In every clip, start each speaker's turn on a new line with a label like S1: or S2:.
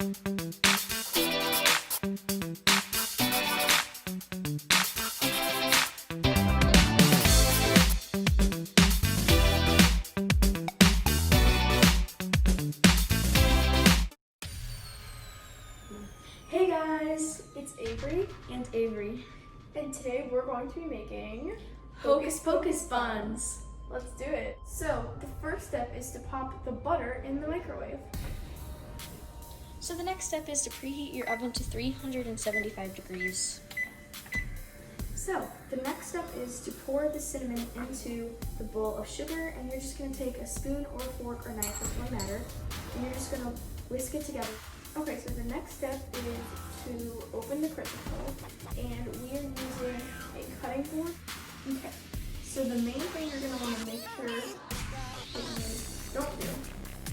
S1: Hey guys, it's Avery
S2: and Avery,
S1: and today we're going to be making
S2: Hocus Pocus buns.
S1: Let's do it. So the first step is to pop the butter in the microwave.
S2: So the next step is to preheat your oven to 375 degrees.
S1: So the next step is to pour the cinnamon into the bowl of sugar, and you're just going to take a spoon or fork or knife, doesn't really matter, and you're just going to whisk it together. Okay, so the next step is to open the crucible, and we are using a cutting board. Okay, so the main thing you're going to want to make sure that you don't do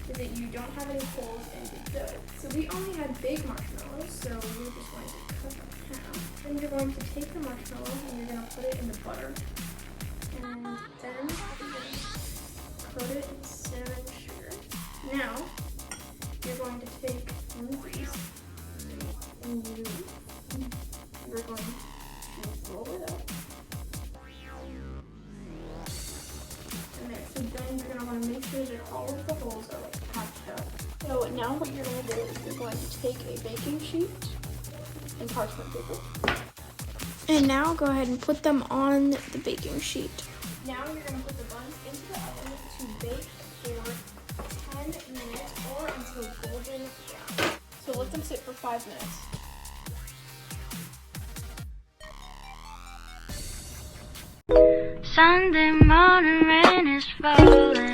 S1: is that you don't have any holes in the dough. So we only had big marshmallows, so we're just going to cut them in half. Then you're going to take the marshmallow and you're going to put it in the butter, and then you're going to coat it in cinnamon sugar. Now, you're going to take one of these and you're going to roll it up. And there. So then you're going to want to make sure that all of the holes are like patched up. So now what you're going to do is you're going to take a baking sheet and parchment paper. And now go ahead and put them on the baking sheet. Now you're going to put the buns into the oven to bake for 10 minutes or until golden brown. So let them sit for 5 minutes.
S3: Sunday morning rain is falling.